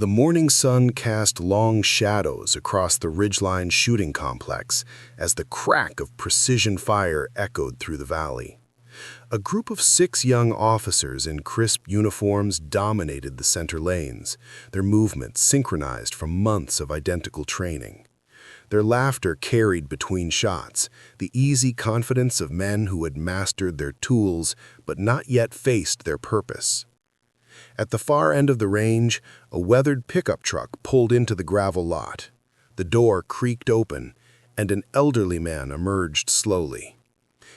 The morning sun cast long shadows across the ridgeline shooting complex as the crack of precision fire echoed through the valley. A group of 6 young officers in crisp uniforms dominated the center lanes, their movements synchronized from months of identical training. Their laughter carried between shots, the easy confidence of men who had mastered their tools but not yet faced their purpose. At the far end of the range, a weathered pickup truck pulled into the gravel lot. The door creaked open, and an elderly man emerged slowly.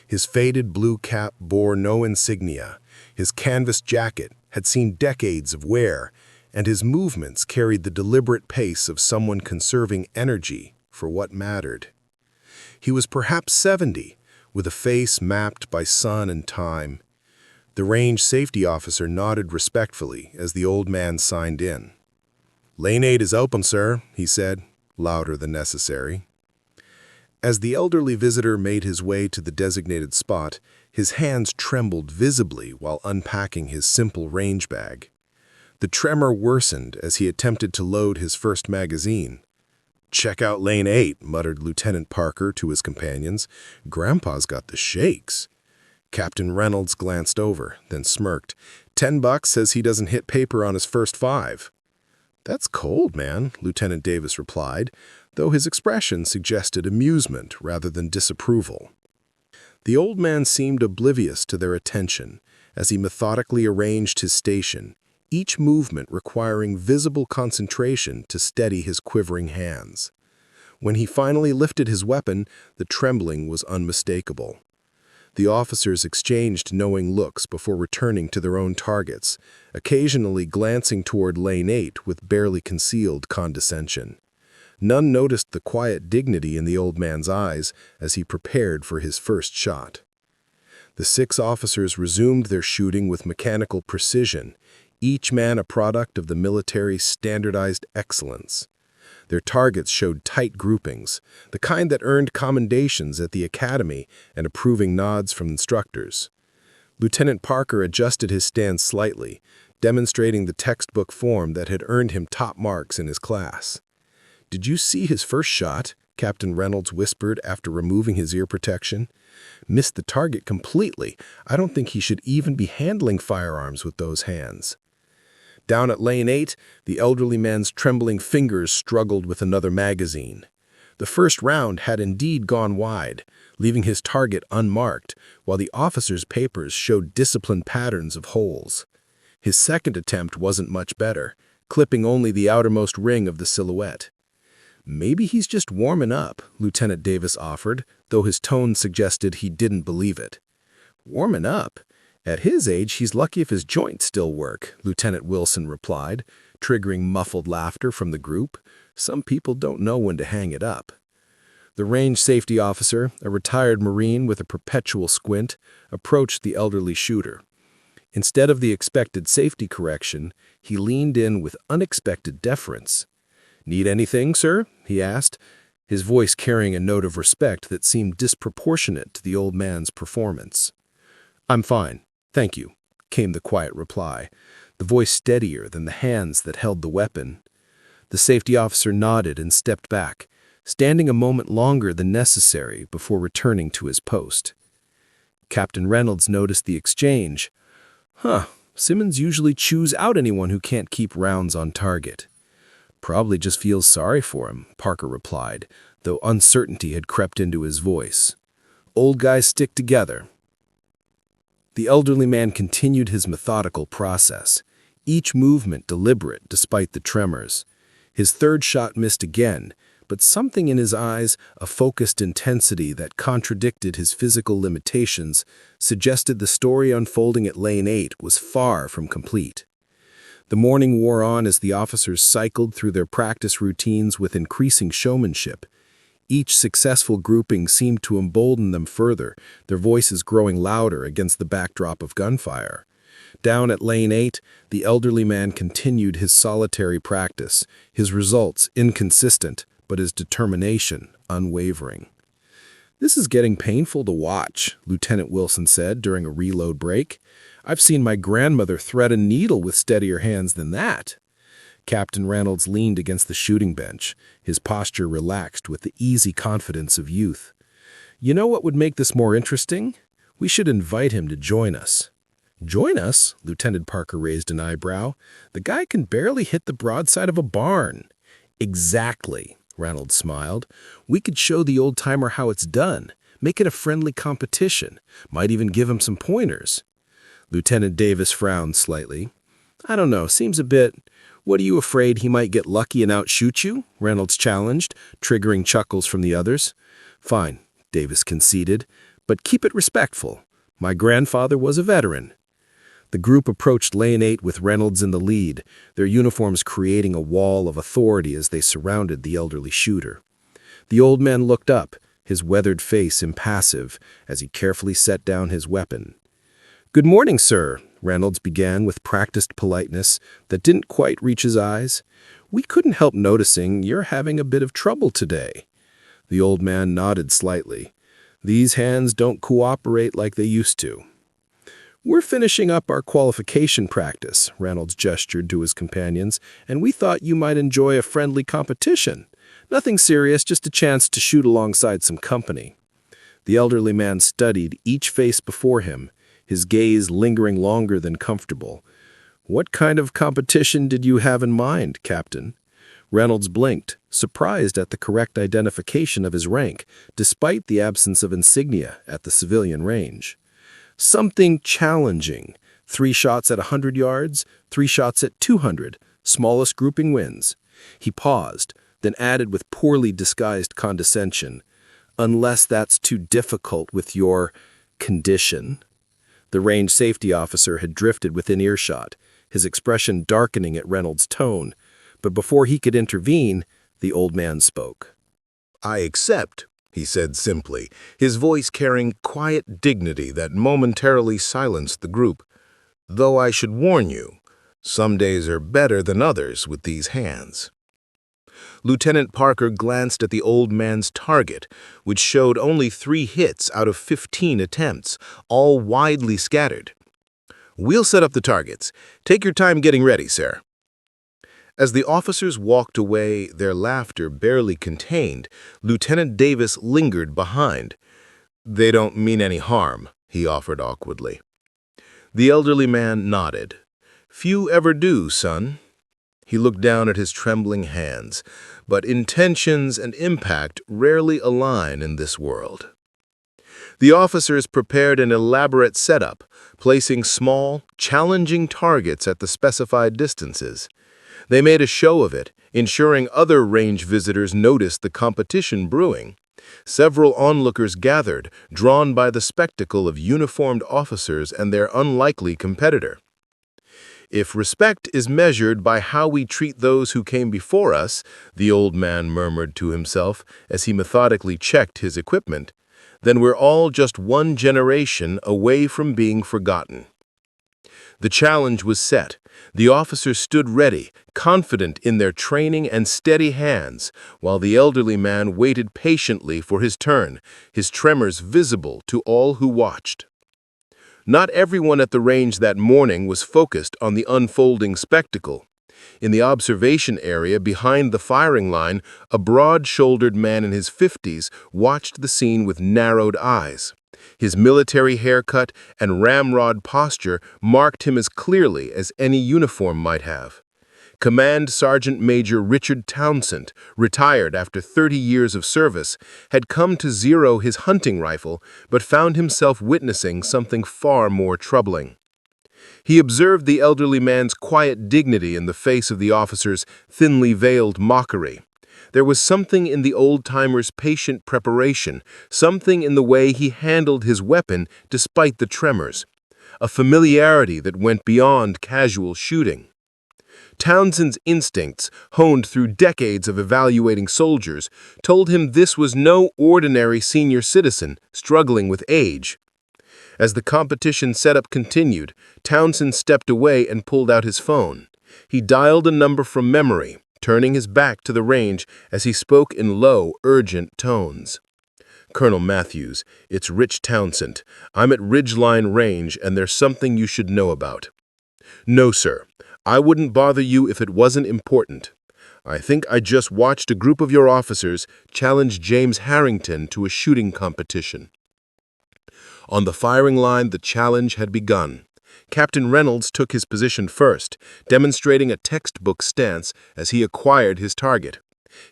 His faded blue cap bore no insignia, his canvas jacket had seen decades of wear, and his movements carried the deliberate pace of someone conserving energy for what mattered. He was perhaps 70, with a face mapped by sun and time. The range safety officer nodded respectfully as the old man signed in. "Lane 8 is open, sir," he said, louder than necessary. As the elderly visitor made his way to the designated spot, his hands trembled visibly while unpacking his simple range bag. The tremor worsened as he attempted to load his first magazine. "Check out Lane 8, muttered Lieutenant Parker to his companions. "Grandpa's got the shakes." Captain Reynolds glanced over, then smirked. $10 says he doesn't hit paper on his first 5. "That's cold, man," Lieutenant Davis replied, though his expression suggested amusement rather than disapproval. The old man seemed oblivious to their attention as he methodically arranged his station, each movement requiring visible concentration to steady his quivering hands. When he finally lifted his weapon, the trembling was unmistakable. The officers exchanged knowing looks before returning to their own targets, occasionally glancing toward Lane 8 with barely concealed condescension. None noticed the quiet dignity in the old man's eyes as he prepared for his first shot. The 6 officers resumed their shooting with mechanical precision, each man a product of the military's standardized excellence. Their targets showed tight groupings, the kind that earned commendations at the academy and approving nods from instructors. Lieutenant Parker adjusted his stance slightly, demonstrating the textbook form that had earned him top marks in his class. "Did you see his first shot?" Captain Reynolds whispered after removing his ear protection. "Missed the target completely. I don't think he should even be handling firearms with those hands." Down at Lane 8, the elderly man's trembling fingers struggled with another magazine. The first round had indeed gone wide, leaving his target unmarked, while the officer's papers showed disciplined patterns of holes. His second attempt wasn't much better, clipping only the outermost ring of the silhouette. "Maybe he's just warming up," Lieutenant Davis offered, though his tone suggested he didn't believe it. "Warming up? At his age, he's lucky if his joints still work," Lieutenant Wilson replied, triggering muffled laughter from the group. "Some people don't know when to hang it up." The range safety officer, a retired Marine with a perpetual squint, approached the elderly shooter. Instead of the expected safety correction, he leaned in with unexpected deference. "Need anything, sir?" he asked, his voice carrying a note of respect that seemed disproportionate to the old man's performance. "I'm fine, thank you," came the quiet reply, the voice steadier than the hands that held the weapon. The safety officer nodded and stepped back, standing a moment longer than necessary before returning to his post. Captain Reynolds noticed the exchange. Simmons usually chews out anyone who can't keep rounds on target." "Probably just feels sorry for him," Parker replied, though uncertainty had crept into his voice. "Old guys stick together." The elderly man continued his methodical process, each movement deliberate despite the tremors. His third shot missed again, but something in his eyes, a focused intensity that contradicted his physical limitations, suggested the story unfolding at Lane 8 was far from complete. The morning wore on as the officers cycled through their practice routines with increasing showmanship. Each successful grouping seemed to embolden them further, their voices growing louder against the backdrop of gunfire. Down at Lane 8, the elderly man continued his solitary practice, his results inconsistent, but his determination unwavering. "This is getting painful to watch," Lieutenant Wilson said during a reload break. "I've seen my grandmother thread a needle with steadier hands than that." Captain Reynolds leaned against the shooting bench, his posture relaxed with the easy confidence of youth. You know what would make this more interesting? We should invite him to join us. Join us? Lieutenant Parker raised an eyebrow. The guy can barely hit the broadside of a barn. Exactly, Reynolds smiled. We could show the old-timer how it's done, make it a friendly competition, might even give him some pointers. Lieutenant Davis frowned slightly. I don't know, seems a bit... What are you afraid he might get lucky and outshoot you? Reynolds challenged, triggering chuckles from the others. Fine, Davis conceded, but keep it respectful. My grandfather was a veteran. The group approached Lane 8 with Reynolds in the lead, their uniforms creating a wall of authority as they surrounded the elderly shooter. The old man looked up, his weathered face impassive, as he carefully set down his weapon. Good morning, sir, Reynolds began with practiced politeness that didn't quite reach his eyes. We couldn't help noticing you're having a bit of trouble today. The old man nodded slightly. These hands don't cooperate like they used to. We're finishing up our qualification practice, Reynolds gestured to his companions, and we thought you might enjoy a friendly competition. Nothing serious, just a chance to shoot alongside some company. The elderly man studied each face before him, his gaze lingering longer than comfortable. What kind of competition did you have in mind, Captain? Reynolds blinked, surprised at the correct identification of his rank, despite the absence of insignia at the civilian range. Something challenging. 3 shots at 100 yards, 3 shots at 200. Smallest grouping wins. He paused, then added with poorly disguised condescension, unless that's too difficult with your condition. The range safety officer had drifted within earshot, his expression darkening at Reynolds' tone. But before he could intervene, the old man spoke. I accept, he said simply, his voice carrying quiet dignity that momentarily silenced the group. Though I should warn you, some days are better than others with these hands. Lieutenant Parker glanced at the old man's target, which showed only 3 hits out of 15 attempts, all widely scattered. We'll set up the targets. Take your time getting ready, sir. As the officers walked away, their laughter barely contained, Lieutenant Davis lingered behind. They don't mean any harm, he offered awkwardly. The elderly man nodded. Few ever do, son. He looked down at his trembling hands, but intentions and impact rarely align in this world. The officers prepared an elaborate setup, placing small, challenging targets at the specified distances. They made a show of it, ensuring other range visitors noticed the competition brewing. Several onlookers gathered, drawn by the spectacle of uniformed officers and their unlikely competitor. If respect is measured by how we treat those who came before us, the old man murmured to himself as he methodically checked his equipment, then we're all just one generation away from being forgotten. The challenge was set. The officers stood ready, confident in their training and steady hands, while the elderly man waited patiently for his turn, his tremors visible to all who watched. Not everyone at the range that morning was focused on the unfolding spectacle. In the observation area behind the firing line, a broad-shouldered man in his 50s watched the scene with narrowed eyes. His military haircut and ramrod posture marked him as clearly as any uniform might have. Command Sergeant Major Richard Townsend, retired after 30 years of service, had come to zero his hunting rifle, but found himself witnessing something far more troubling. He observed the elderly man's quiet dignity in the face of the officer's thinly veiled mockery. There was something in the old-timer's patient preparation, something in the way he handled his weapon despite the tremors, a familiarity that went beyond casual shooting. Townsend's instincts, honed through decades of evaluating soldiers, told him this was no ordinary senior citizen struggling with age. As the competition setup continued, Townsend stepped away and pulled out his phone. He dialed a number from memory, turning his back to the range as he spoke in low, urgent tones. Colonel Matthews, it's Rich Townsend. I'm at Ridgeline Range, and there's something you should know about. No, sir. I wouldn't bother you if it wasn't important. I think I just watched a group of your officers challenge James Harrington to a shooting competition. On the firing line, the challenge had begun. Captain Reynolds took his position first, demonstrating a textbook stance as he acquired his target.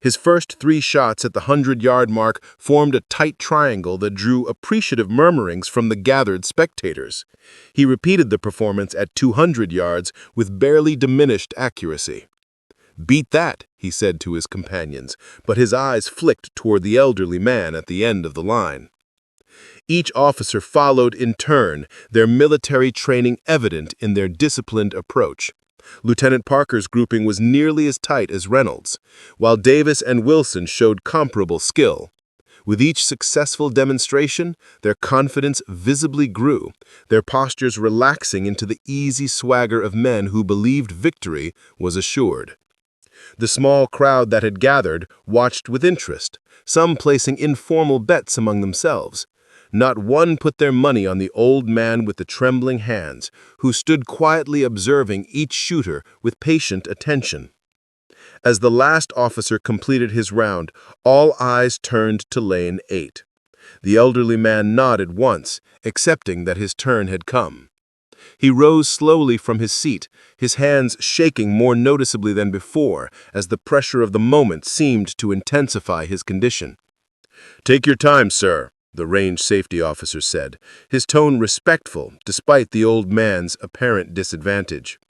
His first 3 shots at the 100-yard mark formed a tight triangle that drew appreciative murmurings from the gathered spectators. He repeated the performance at 200 yards with barely diminished accuracy. "Beat that," he said to his companions, but his eyes flicked toward the elderly man at the end of the line. Each officer followed in turn, their military training evident in their disciplined approach. Lieutenant Parker's grouping was nearly as tight as Reynolds, while Davis and Wilson showed comparable skill. With each successful demonstration, their confidence visibly grew, their postures relaxing into the easy swagger of men who believed victory was assured. The small crowd that had gathered watched with interest, some placing informal bets among themselves. Not one put their money on the old man with the trembling hands, who stood quietly observing each shooter with patient attention. As the last officer completed his round, all eyes turned to lane 8. The elderly man nodded once, accepting that his turn had come. He rose slowly from his seat, his hands shaking more noticeably than before as the pressure of the moment seemed to intensify his condition. "Take your time, sir," the range safety officer said, his tone respectful despite the old man's apparent disadvantage.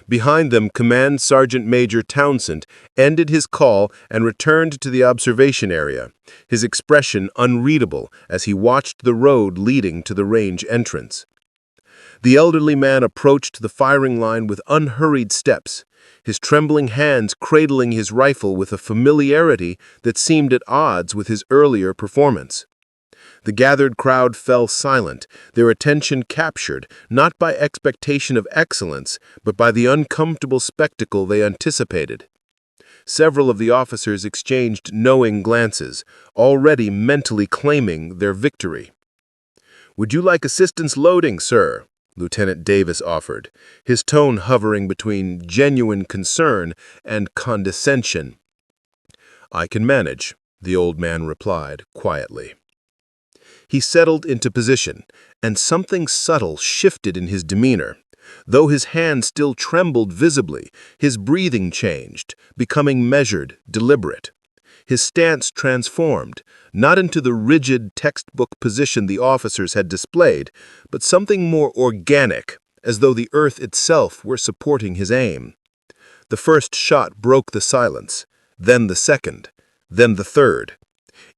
Behind them, Command Sergeant Major Townsend ended his call and returned to the observation area, his expression unreadable as he watched the road leading to the range entrance. The elderly man approached the firing line with unhurried steps, his trembling hands cradling his rifle with a familiarity that seemed at odds with his earlier performance. The gathered crowd fell silent, their attention captured not by expectation of excellence, but by the uncomfortable spectacle they anticipated. Several of the officers exchanged knowing glances, already mentally claiming their victory. "Would you like assistance loading, sir?" Lieutenant Davis offered, his tone hovering between genuine concern and condescension. "I can manage," the old man replied quietly. He settled into position, and something subtle shifted in his demeanor. Though his hand still trembled visibly, his breathing changed, becoming measured, deliberate. His stance transformed, not into the rigid textbook position the officers had displayed, but something more organic, as though the earth itself were supporting his aim. The first shot broke the silence, then the second, then the third.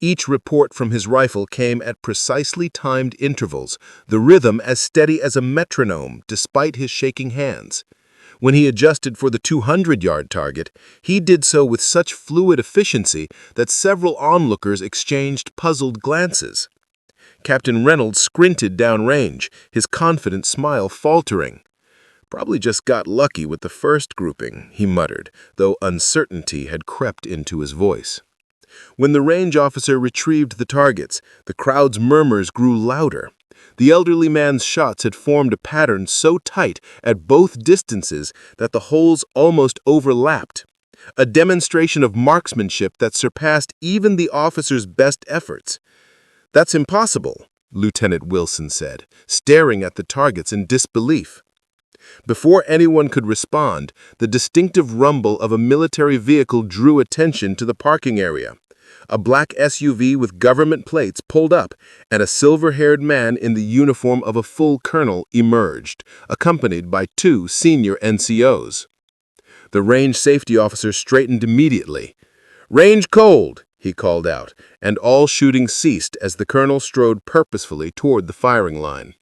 Each report from his rifle came at precisely timed intervals, the rhythm as steady as a metronome despite his shaking hands. When he adjusted for the 200-yard target, he did so with such fluid efficiency that several onlookers exchanged puzzled glances. Captain Reynolds squinted downrange, his confident smile faltering. "Probably just got lucky with the first grouping," he muttered, though uncertainty had crept into his voice. When the range officer retrieved the targets, the crowd's murmurs grew louder. The elderly man's shots had formed a pattern so tight at both distances that the holes almost overlapped, a demonstration of marksmanship that surpassed even the officer's best efforts. "That's impossible," Lieutenant Wilson said, staring at the targets in disbelief. Before anyone could respond, the distinctive rumble of a military vehicle drew attention to the parking area. A black SUV with government plates pulled up, and a silver-haired man in the uniform of a full colonel emerged, accompanied by 2 senior NCOs. The range safety officer straightened immediately. "Range cold," he called out, and all shooting ceased as the colonel strode purposefully toward the firing line.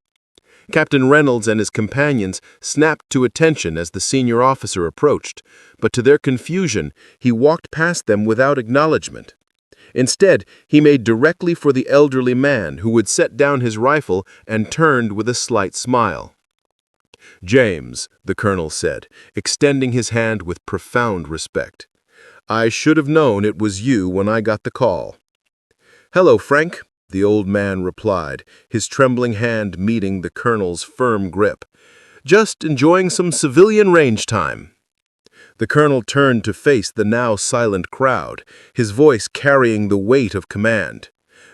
Captain Reynolds and his companions snapped to attention as the senior officer approached, but to their confusion, he walked past them without acknowledgement. Instead, he made directly for the elderly man who had set down his rifle and turned with a slight smile. "James," the colonel said, extending his hand with profound respect. "I should have known it was you when I got the call." "Hello, Frank," the old man replied, his trembling hand meeting the colonel's firm grip. Just enjoying some civilian range time." The colonel turned to face the now silent crowd, his voice carrying the weight of command.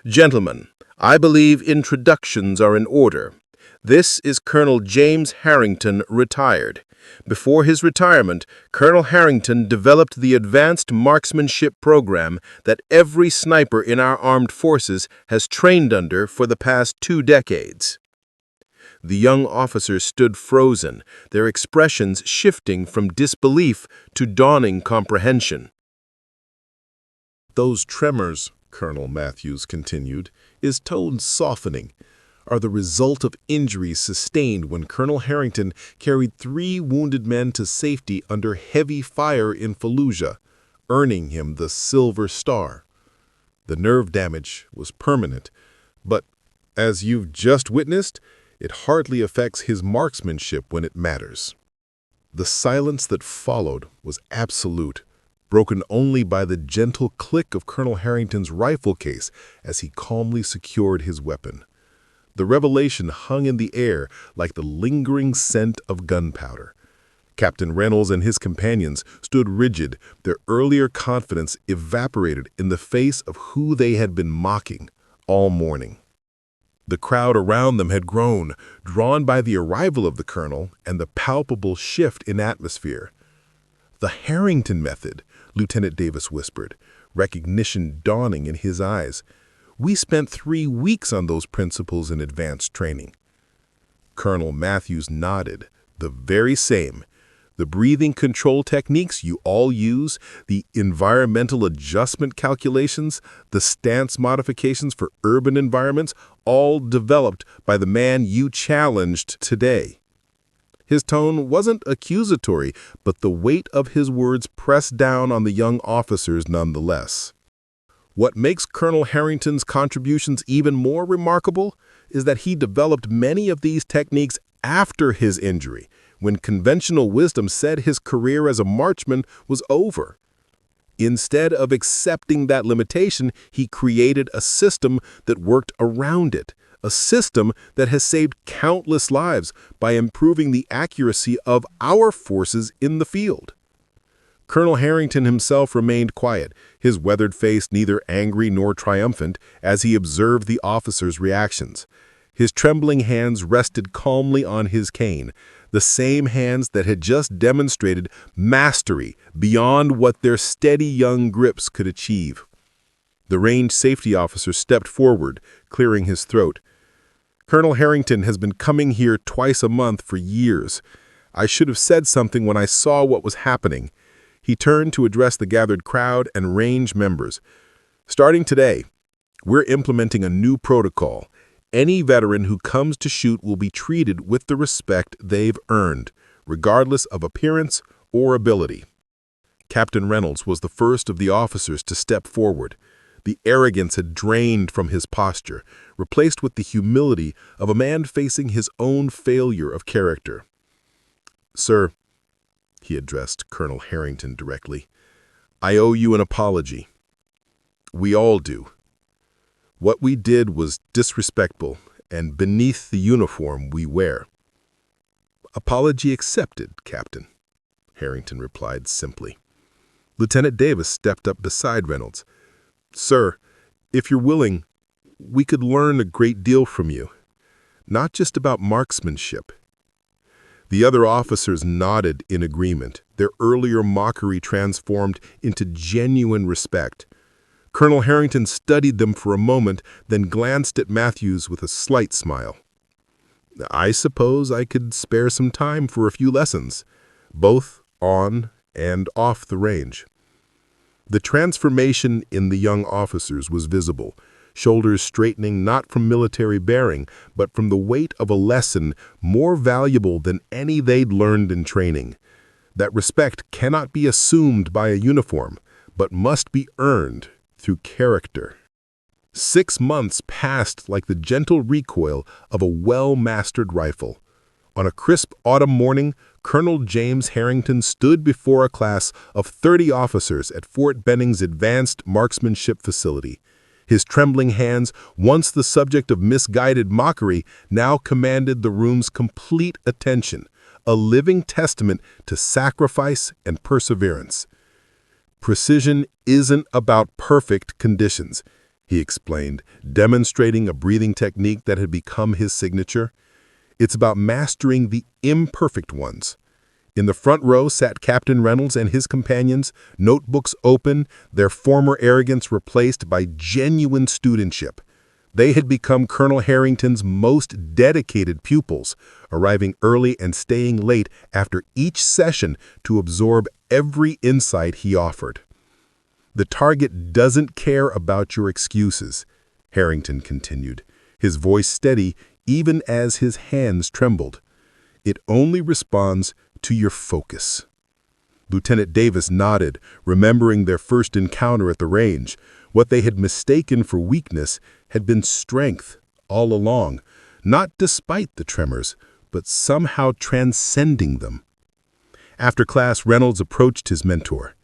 "Gentlemen, I believe introductions are in order. This is Colonel James Harrington, retired. Before his retirement, Colonel Harrington developed the advanced marksmanship program that every sniper in our armed forces has trained under for the past 2 decades." The young officers stood frozen, their expressions shifting from disbelief to dawning comprehension. "Those tremors," Colonel Matthews continued, his tone softening, "are the result of injuries sustained when Colonel Harrington carried 3 wounded men to safety under heavy fire in Fallujah, earning him the Silver Star. The nerve damage was permanent, but, as you've just witnessed, it hardly affects his marksmanship when it matters." The silence that followed was absolute, broken only by the gentle click of Colonel Harrington's rifle case as he calmly secured his weapon. The revelation hung in the air like the lingering scent of gunpowder. Captain Reynolds and his companions stood rigid, their earlier confidence evaporated in the face of who they had been mocking all morning. The crowd around them had grown, drawn by the arrival of the colonel and the palpable shift in atmosphere. "The Harrington method," Lieutenant Davis whispered, recognition dawning in his eyes. "We spent 3 weeks on those principles in advanced training." Colonel Matthews nodded. "The very same. The breathing control techniques you all use, the environmental adjustment calculations, the stance modifications for urban environments, all developed by the man you challenged today." His tone wasn't accusatory, but the weight of his words pressed down on the young officers nonetheless. What makes Colonel Harrington's contributions even more remarkable is that he developed many of these techniques after his injury, when conventional wisdom said his career as a marksman was over. Instead of accepting that limitation, he created a system that worked around it, a system that has saved countless lives by improving the accuracy of our forces in the field. Colonel Harrington himself remained quiet, his weathered face neither angry nor triumphant as he observed the officers' reactions. His trembling hands rested calmly on his cane, the same hands that had just demonstrated mastery beyond what their steady young grips could achieve. The range safety officer stepped forward, clearing his throat. "Colonel Harrington has been coming here twice a month for years. I should have said something when I saw what was happening." He turned to address the gathered crowd and range members. "Starting today, we're implementing a new protocol. Any veteran who comes to shoot will be treated with the respect they've earned, regardless of appearance or ability." Captain Reynolds was the first of the officers to step forward. The arrogance had drained from his posture, replaced with the humility of a man facing his own failure of character. "Sir," he addressed Colonel Harrington directly, "I owe you an apology. We all do. What we did was disrespectful and beneath the uniform we wear." "Apology accepted, Captain," Harrington replied simply. Lieutenant Davis stepped up beside Reynolds. "Sir, if you're willing, we could learn a great deal from you, not just about marksmanship." The other officers nodded in agreement, their earlier mockery transformed into genuine respect. Colonel Harrington studied them for a moment, then glanced at Matthews with a slight smile. "I suppose I could spare some time for a few lessons, both on and off the range." The transformation in the young officers was visible, shoulders straightening not from military bearing, but from the weight of a lesson more valuable than any they'd learned in training. That respect cannot be assumed by a uniform, but must be earned through character. 6 months passed like the gentle recoil of a well-mastered rifle. On a crisp autumn morning, Colonel James Harrington stood before a class of 30 officers at Fort Benning's advanced marksmanship facility. His trembling hands, once the subject of misguided mockery, now commanded the room's complete attention, a living testament to sacrifice and perseverance. Precision isn't about perfect conditions, he explained, demonstrating a breathing technique that had become his signature. It's about mastering the imperfect ones. In the front row sat Captain Reynolds and his companions, notebooks open, their former arrogance replaced by genuine studentship. They had become Colonel Harrington's most dedicated pupils, arriving early and staying late after each session to absorb every insight he offered. "The target doesn't care about your excuses," Harrington continued, his voice steady even as his hands trembled. "It only responds to your focus." Lieutenant Davis nodded, remembering their first encounter at the range. What they had mistaken for weakness had been strength all along, not despite the tremors, but somehow transcending them. After class, Reynolds approached his mentor.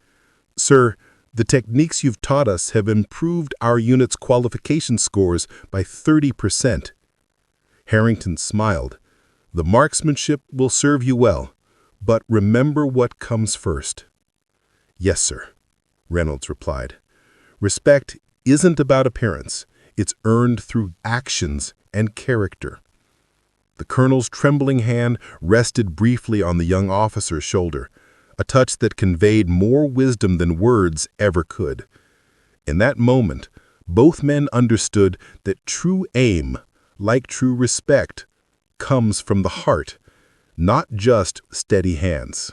"Sir, the techniques you've taught us have improved our unit's qualification scores by 30%. Harrington smiled. "The marksmanship will serve you well, but remember what comes first." "Yes, sir," Reynolds replied. "Respect isn't about appearance. It's earned through actions and character." The colonel's trembling hand rested briefly on the young officer's shoulder, a touch that conveyed more wisdom than words ever could. In that moment, both men understood that true aim, like true respect, comes from the heart, not just steady hands.